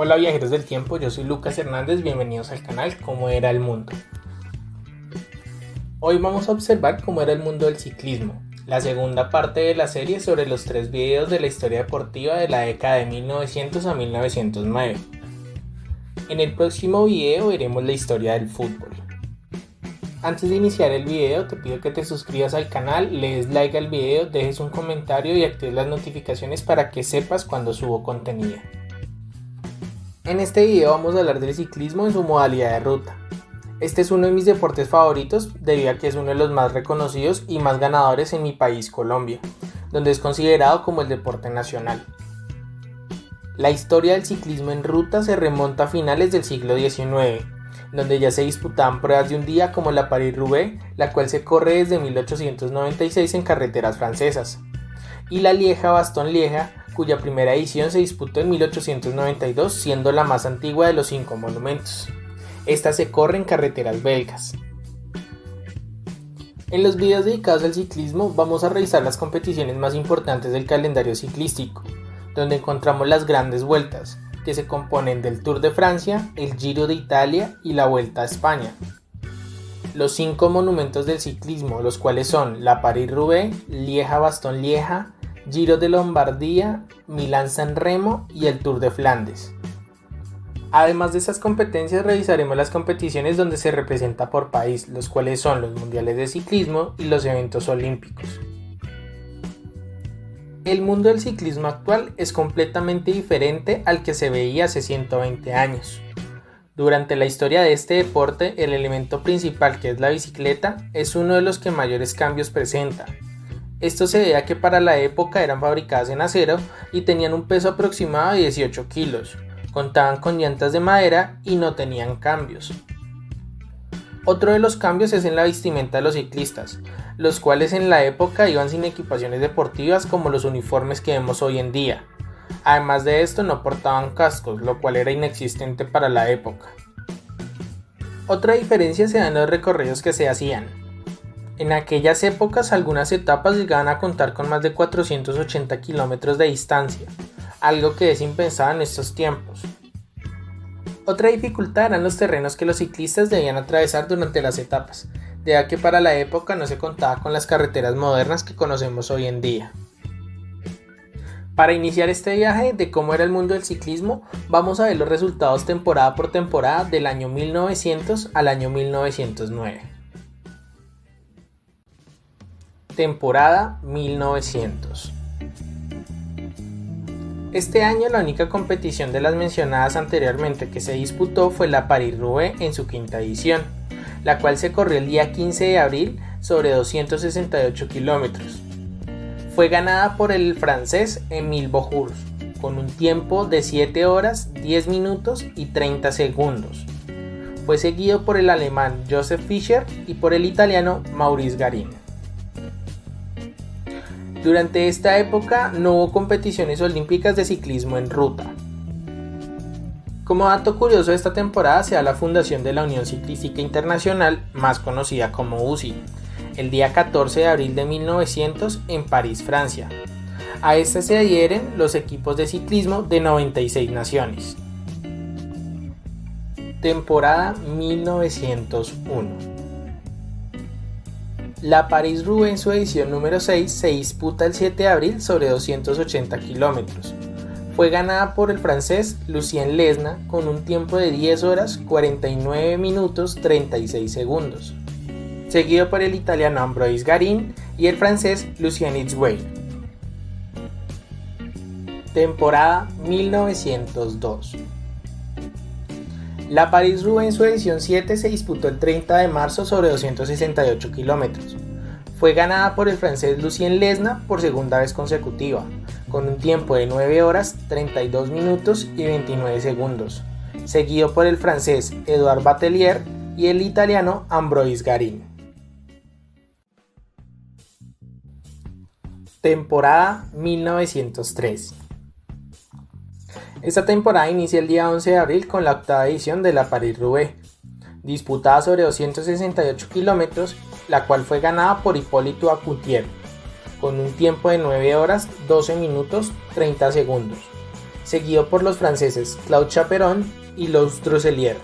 Hola viajeros del tiempo, yo soy Lucas Hernández, bienvenidos al canal Cómo era el mundo. Hoy vamos a observar cómo era el mundo del ciclismo, la segunda parte de la serie sobre los 3 videos de la historia deportiva de la década de 1900 a 1909. En el próximo video veremos la historia del fútbol. Antes de iniciar el video te pido que te suscribas al canal, le des like al video, dejes un comentario y actives las notificaciones para que sepas cuando subo contenido. En este video vamos a hablar del ciclismo en su modalidad de ruta. Este es uno de mis deportes favoritos debido a que es uno de los más reconocidos y más ganadores en mi país, Colombia, donde es considerado como el deporte nacional. La historia del ciclismo en ruta se remonta a finales del siglo XIX, donde ya se disputaban pruebas de un día como la París-Roubaix, la cual se corre desde 1896 en carreteras francesas, y la Lieja-Bastogne-Lieja, cuya primera edición se disputó en 1892, siendo la más antigua de los 5 monumentos. Esta se corre en carreteras belgas. En los videos dedicados al ciclismo vamos a revisar las competiciones más importantes del calendario ciclístico, donde encontramos las grandes vueltas, que se componen del Tour de Francia, el Giro de Italia y la Vuelta a España. Los 5 monumentos del ciclismo, los cuales son la París-Roubaix, Lieja-Bastogne-Lieja, Giro de Lombardía, Milán-San Remo y el Tour de Flandes. Además de esas competencias revisaremos las competiciones donde se representa por país, los cuales son los mundiales de ciclismo y los eventos olímpicos. El mundo del ciclismo actual es completamente diferente al que se veía hace 120 años. Durante la historia de este deporte, el elemento principal, que es la bicicleta, es uno de los que mayores cambios presenta. Esto se debe a que para la época eran fabricadas en acero y tenían un peso aproximado de 18 kilos, contaban con llantas de madera y no tenían cambios. Otro de los cambios es en la vestimenta de los ciclistas, los cuales en la época iban sin equipaciones deportivas como los uniformes que vemos hoy en día. Además de esto no portaban cascos, lo cual era inexistente para la época. Otra diferencia se da en los recorridos que se hacían. En aquellas épocas algunas etapas llegaban a contar con más de 480 kilómetros de distancia, algo que es impensado en estos tiempos. Otra dificultad eran los terrenos que los ciclistas debían atravesar durante las etapas, ya que para la época no se contaba con las carreteras modernas que conocemos hoy en día. Para iniciar este viaje de cómo era el mundo del ciclismo, vamos a ver los resultados temporada por temporada del año 1900 al año 1909. Temporada 1900. Este año la única competición de las mencionadas anteriormente que se disputó fue la París-Roubaix en su quinta edición, la cual se corrió el día 15 de abril sobre 268 kilómetros. Fue ganada por el francés Émile Baudour, con un tiempo de 7 horas, 10 minutos y 30 segundos. Fue seguido por el alemán Joseph Fischer y por el italiano Maurice Garin. Durante esta época no hubo competiciones olímpicas de ciclismo en ruta. Como dato curioso de esta temporada se da la fundación de la Unión Ciclística Internacional, más conocida como UCI, el día 14 de abril de 1900 en París, Francia. A esta se adhieren los equipos de ciclismo de 96 naciones. Temporada 1901. La París-Roubaix en su edición número 6 se disputa el 7 de abril sobre 280 kilómetros. Fue ganada por el francés Lucien Lesna con un tiempo de 10 horas, 49 minutos, 36 segundos. Seguido por el italiano Ambroise Garin y el francés Lucien Itzouet. Temporada 1902. La París-Roubaix en su edición 7 se disputó el 30 de marzo sobre 268 kilómetros. Fue ganada por el francés Lucien Lesna por segunda vez consecutiva, con un tiempo de 9 horas, 32 minutos y 29 segundos, seguido por el francés Edouard Battelier y el italiano Ambroise Garin. Temporada 1903. Esta temporada inicia el día 11 de abril con la octava edición de la París-Roubaix, disputada sobre 268 kilómetros, la cual fue ganada por Hipólito Aucouturier, con un tiempo de 9 horas, 12 minutos, 30 segundos, seguido por los franceses Claude Chaperon y Louis Droselier.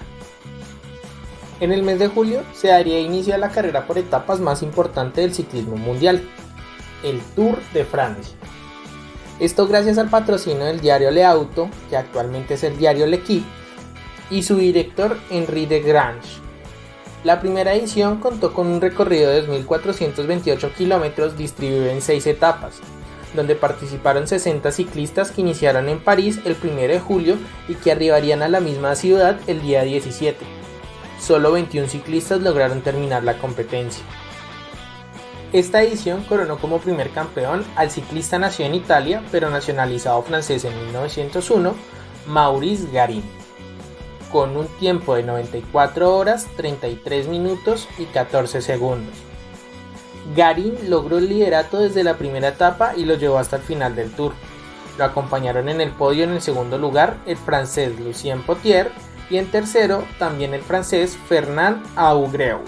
En el mes de julio se daría inicio a la carrera por etapas más importante del ciclismo mundial, el Tour de Francia. Esto gracias al patrocinio del diario Le Auto, que actualmente es el diario L'Équipe, y su director Henri Desgrange. La primera edición contó con un recorrido de 2.428 kilómetros distribuido en 6 etapas, donde participaron 60 ciclistas que iniciaron en París el 1 de julio y que arribarían a la misma ciudad el día 17. Solo 21 ciclistas lograron terminar la competencia. Esta edición coronó como primer campeón al ciclista nacido en Italia, pero nacionalizado francés en 1901, Maurice Garin, con un tiempo de 94 horas, 33 minutos y 14 segundos. Garin logró el liderato desde la primera etapa y lo llevó hasta el final del Tour. Lo acompañaron en el podio en el segundo lugar el francés Lucien Potier y en tercero también el francés Fernand Augreu.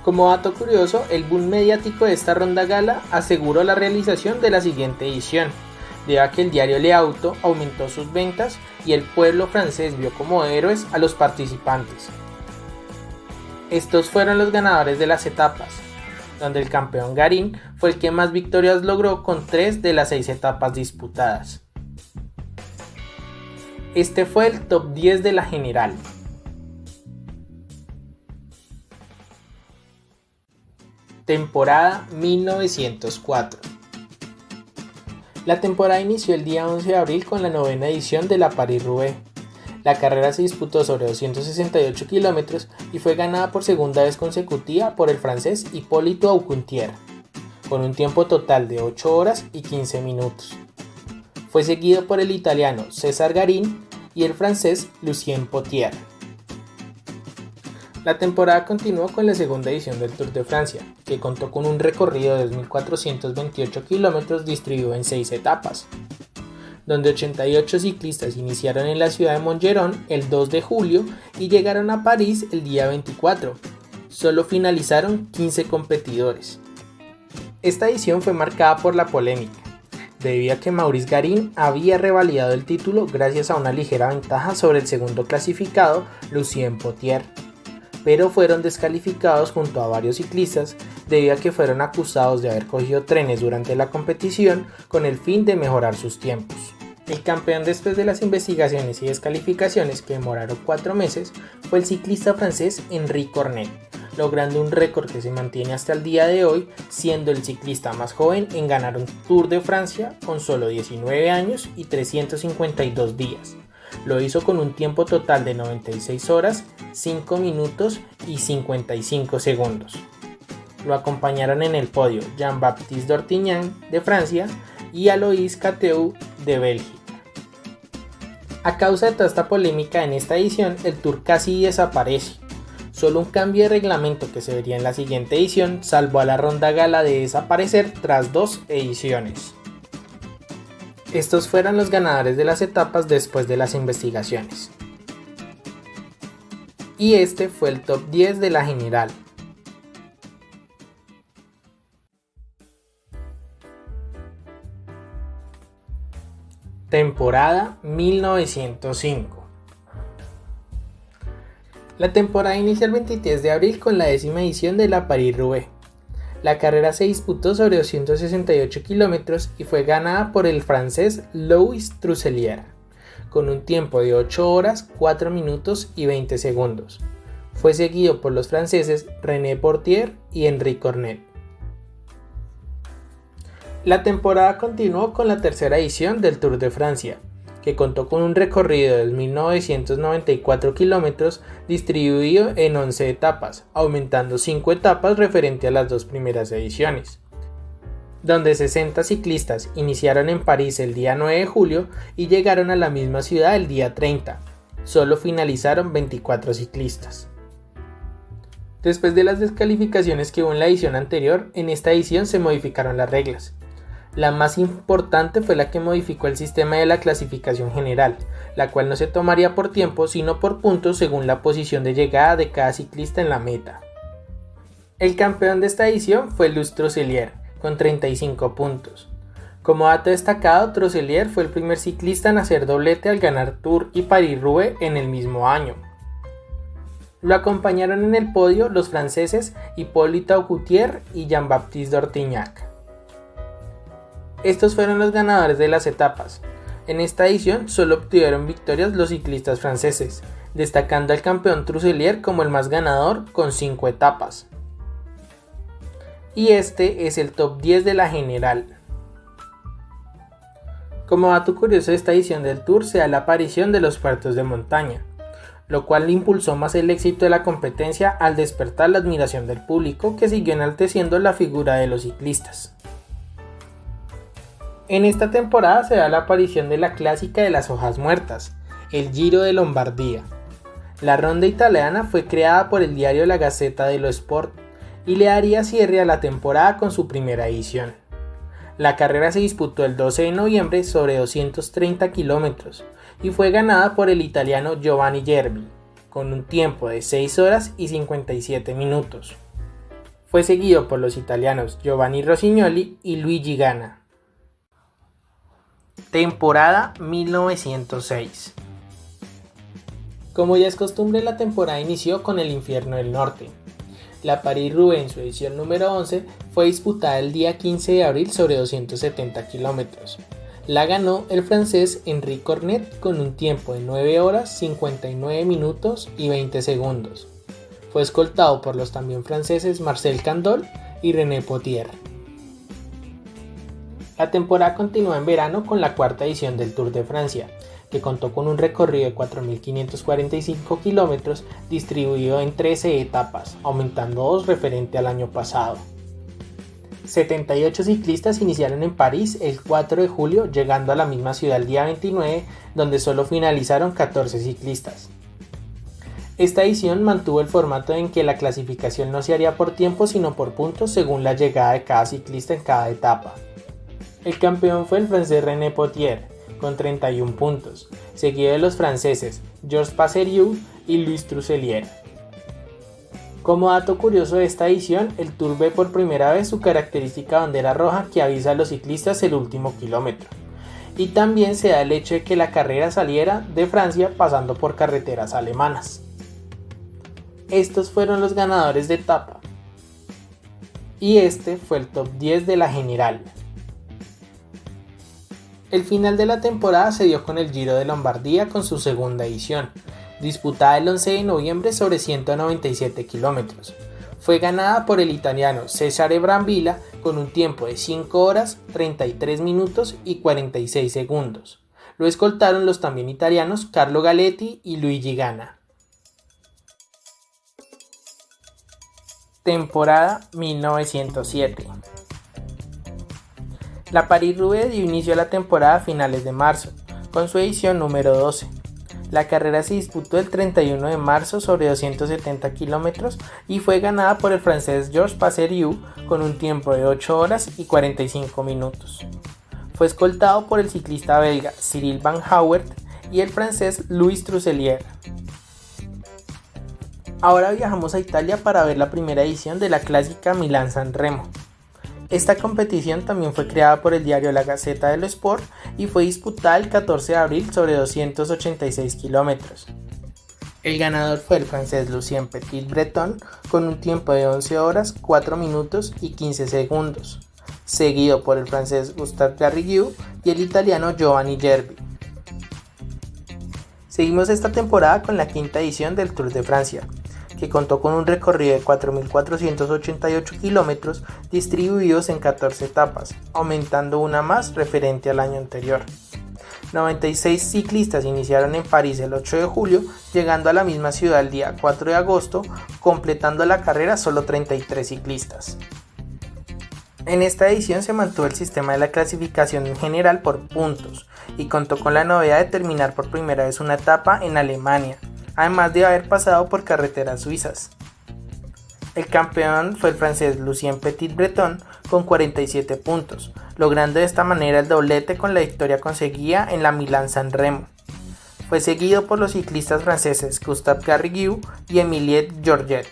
Como dato curioso, el boom mediático de esta ronda gala aseguró la realización de la siguiente edición, debido a que el diario Le Auto aumentó sus ventas y el pueblo francés vio como héroes a los participantes. Estos fueron los ganadores de las etapas, donde el campeón Garin fue el que más victorias logró con 3 de las 6 etapas disputadas. Este fue el top 10 de la general. Temporada 1904. La temporada inició el día 11 de abril con la novena edición de la París-Roubaix. La carrera se disputó sobre 268 kilómetros y fue ganada por segunda vez consecutiva por el francés Hippolyte Aucointier, con un tiempo total de 8 horas y 15 minutos. Fue seguido por el italiano César Garin y el francés Lucien Potier. La temporada continuó con la segunda edición del Tour de Francia, que contó con un recorrido de 2.428 kilómetros distribuido en 6 etapas, donde 88 ciclistas iniciaron en la ciudad de Montgeron el 2 de julio y llegaron a París el día 24. Solo finalizaron 15 competidores. Esta edición fue marcada por la polémica, debido a que Maurice Garin había revalidado el título gracias a una ligera ventaja sobre el segundo clasificado, Lucien Potier, pero fueron descalificados junto a varios ciclistas debido a que fueron acusados de haber cogido trenes durante la competición con el fin de mejorar sus tiempos. El campeón después de las investigaciones y descalificaciones que demoraron 4 meses fue el ciclista francés Henri Cornet, logrando un récord que se mantiene hasta el día de hoy, siendo el ciclista más joven en ganar un Tour de Francia con solo 19 años y 352 días. Lo hizo con un tiempo total de 96 horas, 5 minutos y 55 segundos. Lo acompañaron en el podio Jean-Baptiste Dortignan de Francia y Alois Cateu de Bélgica. A causa de toda esta polémica en esta edición, el Tour casi desaparece. Solo un cambio de reglamento que se vería en la siguiente edición salvó a la ronda gala de desaparecer tras 2 ediciones. Estos fueron los ganadores de las etapas después de las investigaciones. Y este fue el top 10 de la general. Temporada 1905. La temporada inicia el 23 de abril con la 10ª edición de la París-Roubaix. La carrera se disputó sobre 268 kilómetros y fue ganada por el francés Louis Droselier, con un tiempo de 8 horas, 4 minutos y 20 segundos. Fue seguido por los franceses René Portier y Henri Cornet. La temporada continuó con la tercera edición del Tour de Francia, que contó con un recorrido de 2.994 kilómetros distribuido en 11 etapas, aumentando 5 etapas referente a las 2 primeras ediciones, donde 60 ciclistas iniciaron en París el día 9 de julio y llegaron a la misma ciudad el día 30. Solo finalizaron 24 ciclistas. Después de las descalificaciones que hubo en la edición anterior, en esta edición se modificaron las reglas. La más importante fue la que modificó el sistema de la clasificación general, la cual no se tomaría por tiempo sino por puntos según la posición de llegada de cada ciclista en la meta. El campeón de esta edición fue Louis Droselier, con 35 puntos. Como dato destacado, Trousselier fue el primer ciclista en hacer doblete al ganar Tour y París-Roubaix en el mismo año. Lo acompañaron en el podio los franceses Hippolyte Aucoutier y Jean-Baptiste d'Ortignac. Estos fueron los ganadores de las etapas. En esta edición solo obtuvieron victorias los ciclistas franceses, destacando al campeón Trousselier como el más ganador con 5 etapas. Y este es el top 10 de la general. Como dato curioso de esta edición del Tour se da la aparición de los puertos de montaña, lo cual impulsó más el éxito de la competencia al despertar la admiración del público que siguió enalteciendo la figura de los ciclistas. En esta temporada se da la aparición de la clásica de las hojas muertas, el Giro de Lombardía. La ronda italiana fue creada por el diario La Gazzetta dello Sport y le daría cierre a la temporada con su primera edición. La carrera se disputó el 12 de noviembre sobre 230 kilómetros y fue ganada por el italiano Giovanni Gerbi, con un tiempo de 6 horas y 57 minutos. Fue seguido por los italianos Giovanni Rossignoli y Luigi Ganna. Temporada 1906. Como ya es costumbre, la temporada inició con el Infierno del Norte. La París-Roubaix en su edición número 11 fue disputada el día 15 de abril sobre 270 kilómetros. La ganó el francés Henri Cornet con un tiempo de 9 horas 59 minutos y 20 segundos. Fue escoltado por los también franceses Marcel Candol y René Potier. La temporada continuó en verano con la cuarta edición del Tour de Francia, que contó con un recorrido de 4.545 kilómetros distribuido en 13 etapas, aumentando 2 referente al año pasado. 78 ciclistas iniciaron en París el 4 de julio, llegando a la misma ciudad el día 29, donde solo finalizaron 14 ciclistas. Esta edición mantuvo el formato en que la clasificación no se haría por tiempo sino por puntos según la llegada de cada ciclista en cada etapa. El campeón fue el francés René Potier, con 31 puntos, seguido de los franceses Georges Passerieu y Louis Trousselier. Como dato curioso de esta edición, el Tour ve por primera vez su característica bandera roja que avisa a los ciclistas el último kilómetro. Y también se da el hecho de que la carrera saliera de Francia pasando por carreteras alemanas. Estos fueron los ganadores de etapa. Y este fue el top 10 de la general. El final de la temporada se dio con el Giro de Lombardía con su segunda edición, disputada el 11 de noviembre sobre 197 kilómetros. Fue ganada por el italiano Cesare Brambilla con un tiempo de 5 horas, 33 minutos y 46 segundos. Lo escoltaron los también italianos Carlo Galetti y Luigi Ganna. Temporada 1907. La París-Roubaix dio inicio a la temporada a finales de marzo, con su edición número 12. La carrera se disputó el 31 de marzo sobre 270 kilómetros y fue ganada por el francés Georges Passerieu con un tiempo de 8 horas y 45 minutos. Fue escoltado por el ciclista belga Cyril Van Houwert y el francés Louis Trousselier. Ahora viajamos a Italia para ver la primera edición de la clásica Milán-San Remo. Esta competición también fue creada por el diario La Gazzetta dello Sport y fue disputada el 14 de abril sobre 286 kilómetros. El ganador fue el francés Lucien Petit-Breton con un tiempo de 11 horas, 4 minutos y 15 segundos, seguido por el francés Gustave Garrigues y el italiano Giovanni Gerbi. Seguimos esta temporada con la quinta edición del Tour de Francia, que contó con un recorrido de 4.488 kilómetros distribuidos en 14 etapas, aumentando una más referente al año anterior. 96 ciclistas iniciaron en París el 8 de julio, llegando a la misma ciudad el día 4 de agosto, completando la carrera solo 33 ciclistas. En esta edición se mantuvo el sistema de la clasificación general por puntos y contó con la novedad de terminar por primera vez una etapa en Alemania, además de haber pasado por carreteras suizas. El campeón fue el francés Lucien Petit-Breton con 47 puntos, logrando de esta manera el doblete con la victoria conseguida en la Milán-San Remo. Fue seguido por los ciclistas franceses Gustave Garrigues y Émile Georget.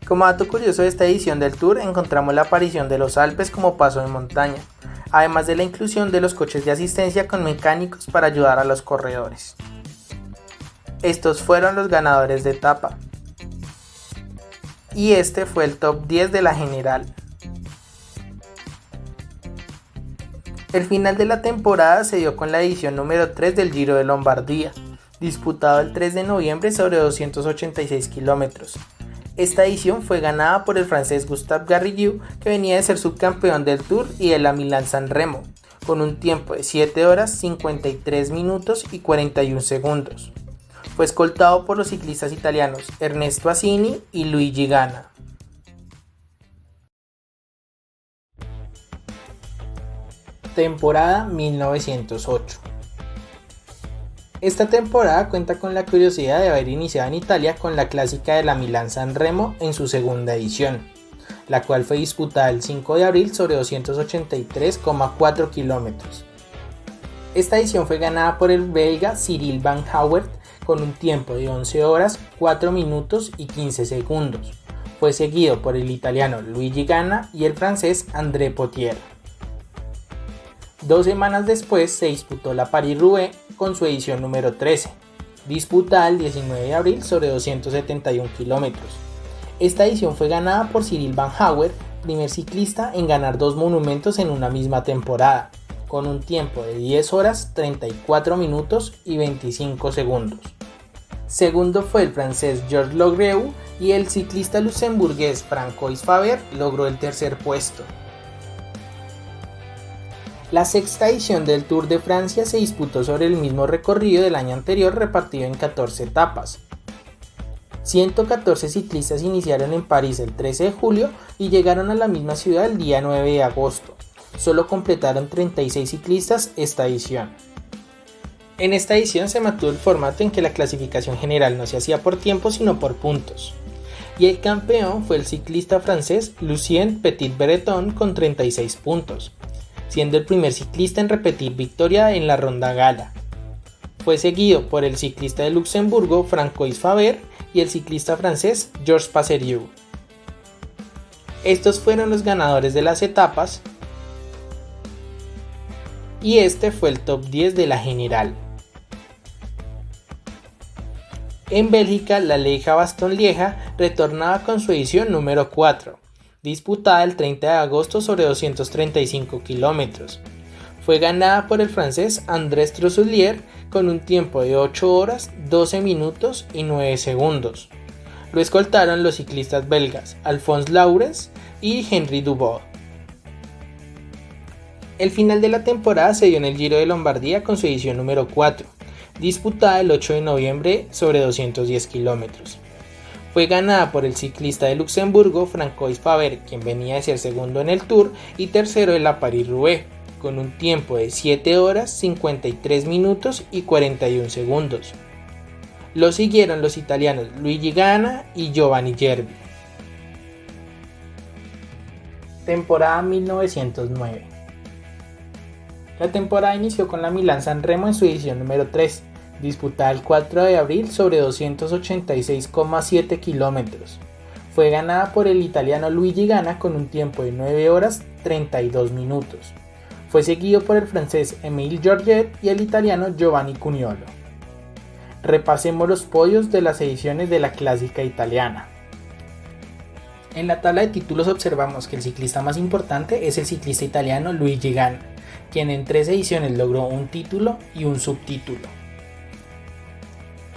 Como dato curioso de esta edición del Tour encontramos la aparición de los Alpes como paso de montaña, además de la inclusión de los coches de asistencia con mecánicos para ayudar a los corredores. Estos fueron los ganadores de etapa. Y este fue el top 10 de la general. El final de la temporada se dio con la edición número 3 del Giro de Lombardía, disputado el 3 de noviembre sobre 286 kilómetros. Esta edición fue ganada por el francés Gustave Garrigou, que venía de ser subcampeón del Tour y de la Milán-San Remo, con un tiempo de 7 horas 53 minutos y 41 segundos. Fue escoltado por los ciclistas italianos Ernesto Asini y Luigi Ganna. Temporada 1908. Esta temporada cuenta con la curiosidad de haber iniciado en Italia con la clásica de la Milán-San Remo en su segunda edición, la cual fue disputada el 5 de abril sobre 283,4 kilómetros. Esta edición fue ganada por el belga Cyril van Houwert con un tiempo de 11 horas, 4 minutos y 15 segundos. Fue seguido por el italiano Luigi Ganna y el francés André Potier. 2 semanas después se disputó la París-Roubaix con su edición número 13, disputada el 19 de abril sobre 271 kilómetros. Esta edición fue ganada por Cyril van Houwert, primer ciclista en ganar 2 monumentos en una misma temporada, con un tiempo de 10 horas, 34 minutos y 25 segundos. Segundo fue el francés Georges Logreux y el ciclista luxemburgués Francois Faber logró el tercer puesto. La sexta edición del Tour de Francia se disputó sobre el mismo recorrido del año anterior repartido en 14 etapas. 114 ciclistas iniciaron en París el 13 de julio y llegaron a la misma ciudad el día 9 de agosto. Solo completaron 36 ciclistas esta edición. En esta edición se mantuvo el formato en que la clasificación general no se hacía por tiempo sino por puntos. Y el campeón fue el ciclista francés Lucien Petit-Breton con 36 puntos, siendo el primer ciclista en repetir victoria en la ronda gala. Fue seguido por el ciclista de Luxemburgo Francois Faber y el ciclista francés Georges Passerieu. Estos fueron los ganadores de las etapas y este fue el top 10 de la general. En Bélgica, la Lieja-Bastogne-Lieja retornaba con su edición número 4, disputada el 30 de agosto sobre 235 kilómetros. Fue ganada por el francés Andrés Trossulier con un tiempo de 8 horas, 12 minutos y 9 segundos. Lo escoltaron los ciclistas belgas Alphonse Laurens y Henri Dubois. El final de la temporada se dio en el Giro de Lombardía con su edición número 4, disputada el 8 de noviembre sobre 210 kilómetros. Fue ganada por el ciclista de Luxemburgo Francois Faber, quien venía de ser segundo en el Tour y tercero en la París-Roubaix, con un tiempo de 7 horas, 53 minutos y 41 segundos. Lo siguieron los italianos Luigi Ganna y Giovanni Gerbi. Temporada 1909. La temporada inició con la Milán-San Remo en su edición número 3, disputada el 4 de abril sobre 286,7 kilómetros. Fue ganada por el italiano Luigi Ganna con un tiempo de 9 horas 32 minutos. Fue seguido por el francés Émile Georget y el italiano Giovanni Cuniolo. Repasemos los podios de las ediciones de la clásica italiana. En la tabla de títulos observamos que el ciclista más importante es el ciclista italiano Luigi Ganna, quien en 3 ediciones logró un título y un subtítulo.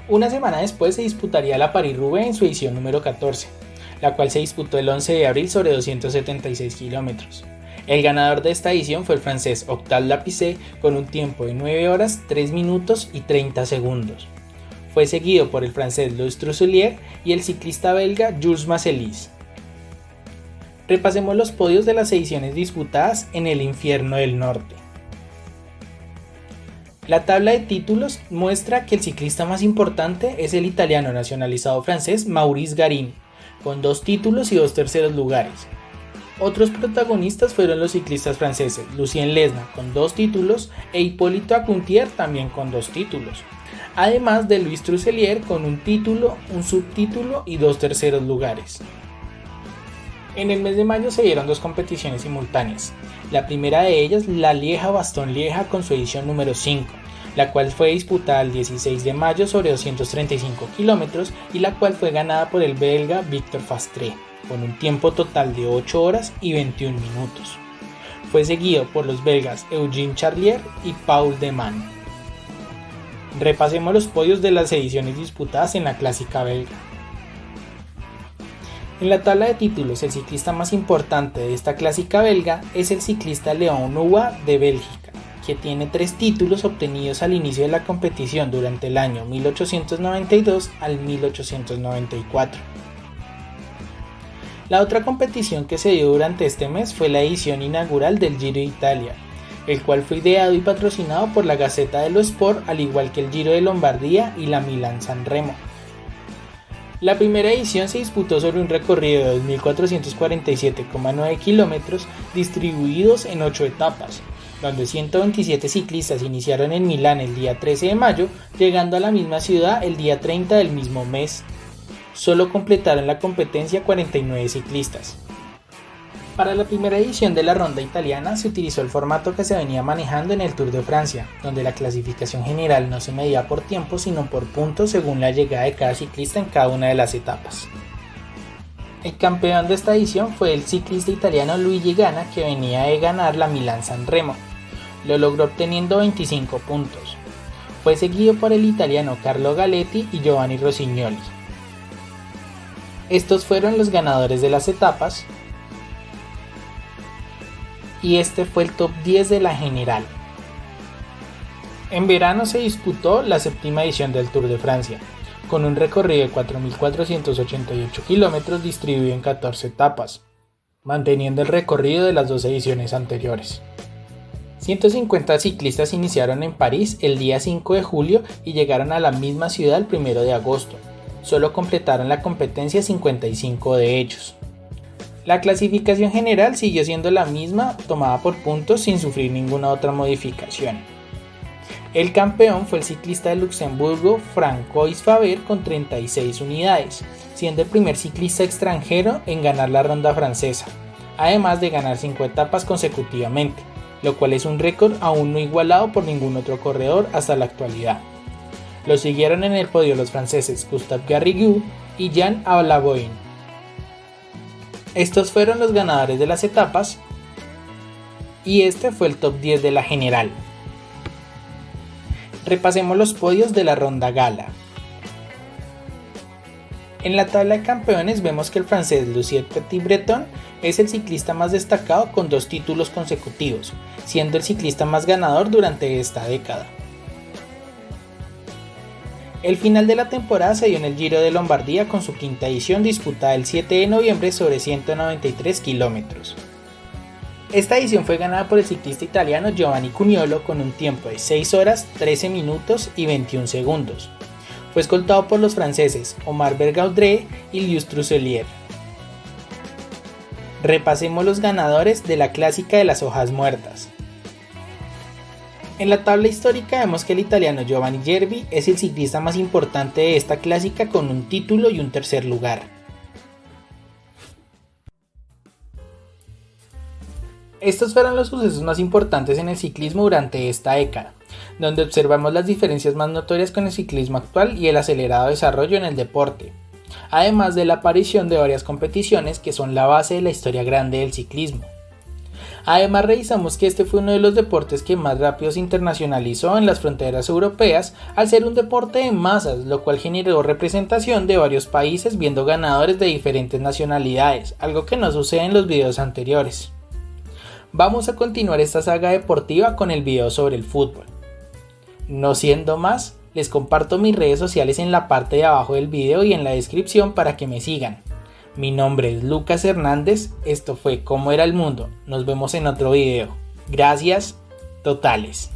Una semana después se disputaría la París-Roubaix en su edición número 14, la cual se disputó el 11 de abril sobre 276 kilómetros. El ganador de esta edición fue el francés Octave Lapizet con un tiempo de 9 horas, 3 minutos y 30 segundos. Fue seguido por el francés Louis Trossulier y el ciclista belga Jules Masselis. Repasemos los podios de las ediciones disputadas en el Infierno del Norte. La tabla de títulos muestra que el ciclista más importante es el italiano nacionalizado francés Maurice Garin, con 2 títulos y 2 terceros lugares. Otros protagonistas fueron los ciclistas franceses Lucien Lesna con 2 títulos e Hipólito Acuntier también con 2 títulos, además de Louis Trossulier con un título, un subtítulo y 2 terceros lugares. En el mes de mayo se dieron 2 competiciones simultáneas, La primera de ellas, la Lieja-Bastogne-Lieja con su edición número 5, la cual fue disputada el 16 de mayo sobre 235 kilómetros y la cual fue ganada por el belga Victor Fastre, con un tiempo total de 8 horas y 21 minutos. Fue seguido por los belgas Eugene Charlier y Paul de Man. Repasemos los podios de las ediciones disputadas en la clásica belga. En la tabla de títulos, el ciclista más importante de esta clásica belga es el ciclista Leon Uwa de Bélgica, que tiene 3 títulos obtenidos al inicio de la competición durante el año 1892 al 1894. La otra competición que se dio durante este mes fue la edición inaugural del Giro de Italia, el cual fue ideado y patrocinado por la Gazzetta dello Sport, al igual que el Giro de Lombardía y la Milán-San Remo. La primera edición se disputó sobre un recorrido de 2.447,9 kilómetros distribuidos en 8 etapas, donde 127 ciclistas iniciaron en Milán el día 13 de mayo, llegando a la misma ciudad el día 30 del mismo mes. Solo completaron la competencia 49 ciclistas. Para la primera edición de la ronda italiana se utilizó el formato que se venía manejando en el Tour de Francia, donde la clasificación general no se medía por tiempo sino por puntos según la llegada de cada ciclista en cada una de las etapas. El campeón de esta edición fue el ciclista italiano Luigi Ganna, que venía de ganar la Milán-San Remo. Lo logró obteniendo 25 puntos. Fue seguido por el italiano Carlo Galetti y Giovanni Rossignoli. Estos fueron los ganadores de las etapas. Y este fue el top 10 de la general. En verano se disputó la 7ª edición del Tour de Francia, con un recorrido de 4.488 kilómetros distribuido en 14 etapas, manteniendo el recorrido de las 2 ediciones anteriores. 150 ciclistas iniciaron en París el día 5 de julio y llegaron a la misma ciudad el 1 de agosto. Solo completaron la competencia 55 de ellos. La clasificación general siguió siendo la misma, tomada por puntos sin sufrir ninguna otra modificación. El campeón fue el ciclista de Luxemburgo Francois Faber con 36 unidades, siendo el primer ciclista extranjero en ganar la ronda francesa, además de ganar 5 etapas consecutivamente, lo cual es un récord aún no igualado por ningún otro corredor hasta la actualidad. Lo siguieron en el podio los franceses Gustave Garrigou y Jean Alaboin. Estos fueron los ganadores de las etapas y este fue el top 10 de la general. Repasemos los podios de la ronda gala. En la tabla de campeones vemos que el francés Lucien Petit-Breton es el ciclista más destacado con 2 títulos consecutivos, siendo el ciclista más ganador durante esta década. El final de la temporada se dio en el Giro de Lombardía con su 5ª edición disputada el 7 de noviembre sobre 193 kilómetros. Esta edición fue ganada por el ciclista italiano Giovanni Cuniolo con un tiempo de 6 horas, 13 minutos y 21 segundos. Fue escoltado por los franceses Omar Bergaudré y Lius Trusselier. Repasemos los ganadores de la clásica de las hojas muertas. En la tabla histórica vemos que el italiano Giovanni Gerbi es el ciclista más importante de esta clásica con un título y un 3er lugar. Estos fueron los sucesos más importantes en el ciclismo durante esta década, donde observamos las diferencias más notorias con el ciclismo actual y el acelerado desarrollo en el deporte, además de la aparición de varias competiciones que son la base de la historia grande del ciclismo. Además revisamos que este fue uno de los deportes que más rápido se internacionalizó en las fronteras europeas al ser un deporte de masas, lo cual generó representación de varios países viendo ganadores de diferentes nacionalidades, algo que no sucede en los videos anteriores. Vamos a continuar esta saga deportiva con el video sobre el fútbol. No siendo más, les comparto mis redes sociales en la parte de abajo del video y en la descripción para que me sigan. Mi nombre es Lucas Hernández, esto fue Cómo era el mundo, nos vemos en otro video. Gracias totales.